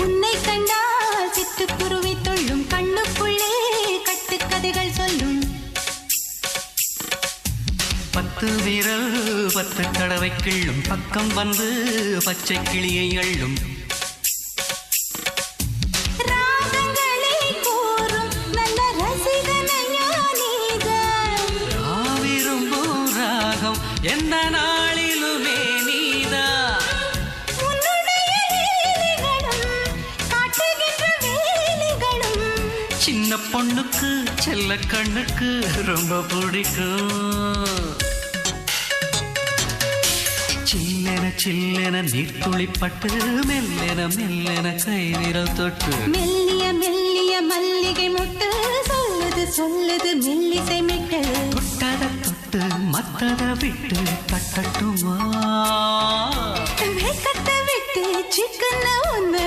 உன்னை கண்டால் சிட்டுக்குருவி தொள்ளும் கண்ணுக்குள்ளே கட்டுக்கதைகள் சொல்லும் 10 விரல் 10 தடவை கிள்ளும் பக்கம் வந்து பச்சை கிளியை அள்ளும் ராகங்களை கூறும் நல்ல ரசிகனையா நீதான் விரும்பும் ராகம் எந்த நாளிலுமே நீதான் உன்னுடைய லீலைகளும் காட்டுகின்ற வேலைகளும் சின்ன பொண்ணுக்கு செல்ல கண்ணுக்கு ரொம்ப பிடிக்கும் சில்லென சில்லென நீர்த்துளிப்பட்டு மெல்லென மெல்லென கை விரல் தொட்டு மெல்லிய மெல்லிய மல்லிகை முட்டு சொல்லுது சொல்லுது மெல்லிசை மெட்டு தொட்டத தொட்டு மத்தத விட்டு தட்டட்டுமா வெக்கத்தை விட்டு சிக்கன ஒன்று